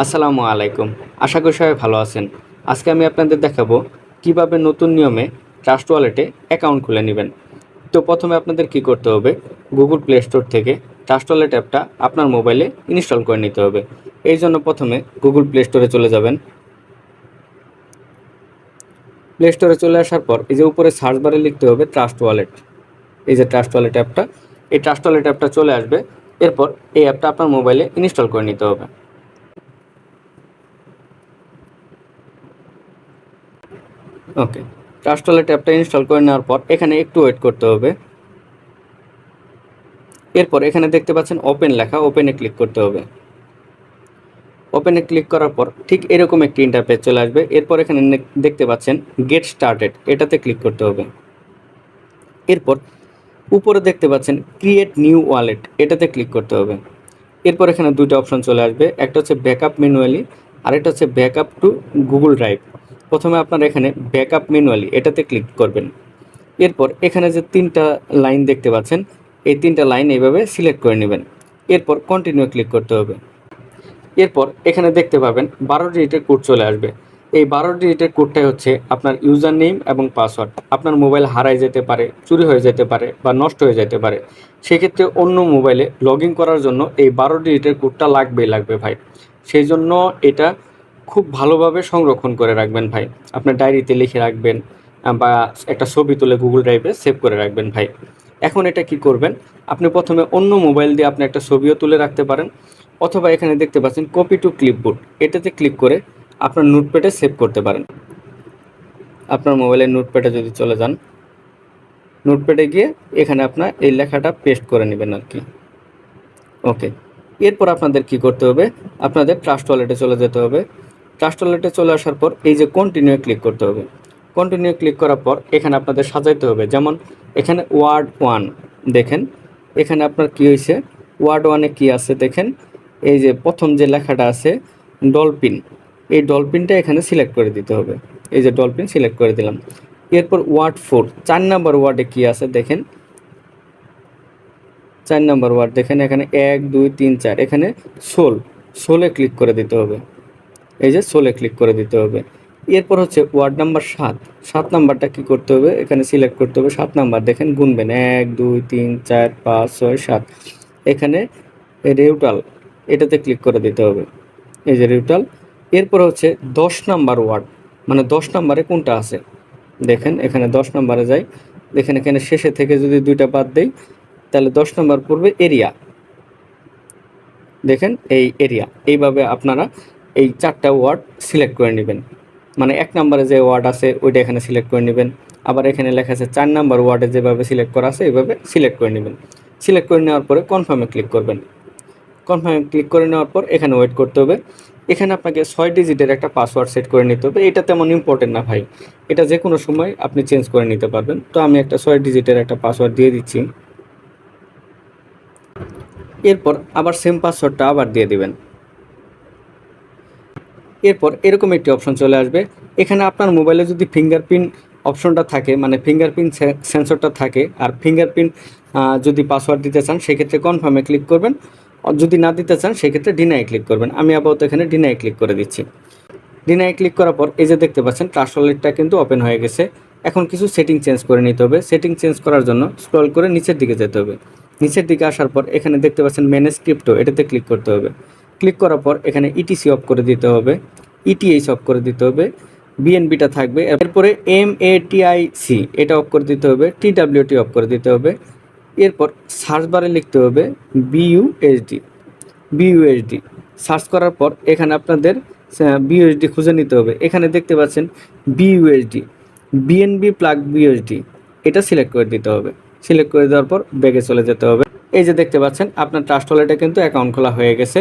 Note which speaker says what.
Speaker 1: আসসালামু আলাইকুম। আশা করি সবাই ভালো আছেন। আজকে আমি আপনাদের দেখাবো কিভাবে নতুন নিয়মে ট্রাস্ট ওয়ালেটে অ্যাকাউন্ট খুলে নেবেন। তো প্রথমে আপনাদের কি করতে হবে, গুগল প্লে স্টোর থেকে ট্রাস্ট ওয়ালেট অ্যাপটা আপনার মোবাইলে ইনস্টল করে নিতে হবে। এই জন্য প্রথমে গুগল প্লে স্টোরে চলে যাবেন। প্লে স্টোরে চলে আসার পর এই যে উপরে সার্চ বারে লিখতে হবে ট্রাস্ট ওয়ালেট। এই যে ট্রাস্ট ওয়ালেট অ্যাপটা, এই ট্রাস্ট ওয়ালেট অ্যাপটা চলে আসবে। এরপর এই অ্যাপটা আপনার মোবাইলে ইনস্টল করে নিতে হবে। ওকে, ট্রাস্ট ওয়ালেট অ্যাপটা ইনস্টল করে নেওয়ার পর এখানে একটু ওয়েট করতে হবে। এরপর এখানে দেখতে পাচ্ছেন ওপেন লেখা, ওপেনে ক্লিক করতে হবে। ওপেনে ক্লিক করার পর ঠিক এরকম একটি ইন্টারফেস চলে আসবে। এরপর এখানে দেখতে পাচ্ছেন গেট স্টার্টেড, এটাতে ক্লিক করতে হবে। এরপর উপরে দেখতে পাচ্ছেন ক্রিয়েট নিউ ওয়ালেট, এটাতে ক্লিক করতে হবে। এরপর এখানে দুটো অপশন চলে আসবে, একটা হচ্ছে ব্যাকআপ ম্যানুয়ালি আর একটা হচ্ছে ব্যাকআপ টু গুগল ড্রাইভ। প্রথমে আপনারা এখানে ব্যাকআপ ম্যানুয়ালি এটাতে ক্লিক করবেন। এরপর এখানে যে তিনটা লাইন দেখতে পাচ্ছেন, এই তিনটা লাইন এইভাবে সিলেক্ট করে নেবেন। এরপর কন্টিনিউ ক্লিক করতে হবে। এরপর এখানে দেখতে পাবেন 12 ডিজিটের কোড চলে আসবে। এই 12 ডিজিটের কোডটাই হচ্ছে আপনার ইউজার নেম এবং পাসওয়ার্ড। আপনার মোবাইল হারায় যেতে পারে, চুরি হয়ে যেতে পারে বা নষ্ট হয়ে যেতে পারে। সেক্ষেত্রে অন্য মোবাইলে লগ ইন করার জন্য এই 12 ডিজিটের কোডটা লাগবে ভাই। সেই জন্য এটা খুব ভালোভাবে সংরক্ষণ করে রাখবেন ভাই। আপনার ডায়েরিতে লিখে রাখবেন বা একটা ছবি তুলে গুগল ড্রাইভে সেভ করে রাখবেন ভাই। এখন এটা কি করবেন, আপনি প্রথমে অন্য মোবাইল দিয়ে আপনি একটা ছবিও তুলে রাখতে পারেন, অথবা এখানে দেখতে পাচ্ছেন কপি টু ক্লিপবোর্ড, এটাতে ক্লিক করে আপনার নোটপ্যাডে সেভ করতে পারেন। আপনার মোবাইলের নোটপ্যাডে যদি চলে যান, নোটপ্যাডে গিয়ে এখানে আপনার এই লেখাটা পেস্ট করে নেবেন আর কি। ওকে, এরপর আপনাদের কি করতে হবে, আপনাদের ট্রাস্ট ওয়ালেটে চলে যেতে হবে। ট্রাস্ট ওয়ালেটে চলে আসার পর এই যে কন্টিনিউ ক্লিক করতে হবে। কন্টিনিউ ক্লিক করার পর এখানে আপনাদের সাজাইতে হবে, যেমন এখানে ওয়ার্ড 1 দেখেন, এখানে আপনার কি হয়েছে, ওয়ার্ড 1-এ কী আছে দেখেন, এই যে প্রথম যে লেখাটা আছে ডলফিন, এই ডলফিনটা এখানে সিলেক্ট করে দিতে হবে। এই যে ডলফিন সিলেক্ট করে দিলাম। এরপর ওয়ার্ড 4 4 নাম্বার ওয়ার্ডে কী আছে দেখেন, 4 নাম্বার ওয়ার্ড দেখেন, এখানে 1 2 3 4, এখানে সোলে ক্লিক করে দিতে হবে। এই যে সোলে ক্লিক করে দিতে হবে। এরপর হচ্ছে ওয়ার্ড নাম্বার 7 নাম্বারটা কি করতে হবে, এখানে সিলেক্ট করতে হবে। 7 নাম্বার দেখেন, গুনবেন 1 2 3 4 5 6 7, এখানে রিউটাল, এটাতে ক্লিক করে দিতে হবে। এই যে রিউটাল। এরপর হচ্ছে 10 নাম্বার ওয়ার্ড, মানে 10 নাম্বারে কোনটা আছে দেখেন, এখানে 10 নাম্বারে যাই, দেখেন এখানে শেষে থেকে যদি দুইটা বাদ দেই তাহলে 10 নাম্বার পড়বে এরিয়া। দেখেন এই এরিয়া, এইভাবে আপনারা এই 4টা ওয়ার্ড সিলেক্ট করে নেবেন। মানে 1 নম্বরে যে ওয়ার্ড আছে ওইটা এখানে সিলেক্ট করে নেবেন, আবার এখানে লেখা আছে 4 নাম্বার ওয়ার্ডে যেভাবে সিলেক্ট করা আছে এইভাবে সিলেক্ট করে নেবেন। সিলেক্ট করে নেওয়ার পরে কনফার্মে ক্লিক করবেন। কনফার্মে ক্লিক করে নেওয়ার পর এখানে ওয়েট করতে হবে। এখানে আপনাকে 6 ডিজিটের একটা পাসওয়ার্ড সেট করে নিতে হবে। এটা তেমন ইম্পর্টেন্ট না ভাই, এটা যে কোনো সময় আপনি চেঞ্জ করে নিতে পারবেন। তো আমি একটা 6 ডিজিটের একটা পাসওয়ার্ড দিয়ে দিচ্ছি। এরপর আবার সেম পাসওয়ার্ডটা আবার দিয়ে দিবেন। এরপর এরকম একটি অপশন চলে আসবে। এখানে আপনার মোবাইলে যদি ফিঙ্গারপ্রিন্ট অপশনটা থাকে, মানে ফিঙ্গারপ্রিন্ট সেন্সরটা থাকে, আর ফিঙ্গারপ্রিন্ট যদি পাসওয়ার্ড দিতে চান সেক্ষেত্রে কনফার্মে ক্লিক করবেন, যদি না দিতে চান সেক্ষেত্রে ডিনাই ক্লিক করবেন। আমি আপাতত এখানে ডিনাই ক্লিক করে দিচ্ছি। ডিনাই ক্লিক করার পর এই যে দেখতে পাচ্ছেন ট্রাস্ট ওয়ালেটটা কিন্তু ওপেন হয়ে গেছে। এখন কিছু সেটিং চেঞ্জ করে নিতে হবে। সেটিং চেঞ্জ করার জন্য স্ক্রল করে নিচের দিকে যেতে হবে। নিচের দিকে আসার পর এখানে দেখতে পাচ্ছেন ম্যানেজ ক্রিপ্টো, এটাতে ক্লিক করতে হবে। ক্লিক করার পর এখানে ইটিসি অফ করে দিতে হবে, ইটিএইচ অফ করে দিতে হবে, বিএনবিটা থাকবে। এরপরে এমএটিআইসি এটা অফ করে দিতে হবে, টিডাব্লিউটি অফ করে দিতে হবে। এরপর সার্চ বারে লিখতে হবে বিইউএসডি। সার্চ করার পর এখানে আপনাদের বিইউএসডি খুঁজে নিতে হবে। এখানে দেখতে পাচ্ছেন বিইউএসডি, বিএনবি প্লাগ বিইউএসডি, এটা সিলেক্ট করে দিতে হবে। সিলেক্ট করে দেওয়ার পর ব্যাগে চলে যেতে হবে। এই যে দেখতে পাচ্ছেন আপনার ট্রাস্ট ওয়ালেটে কিন্তু অ্যাকাউন্ট খোলা হয়ে গেছে।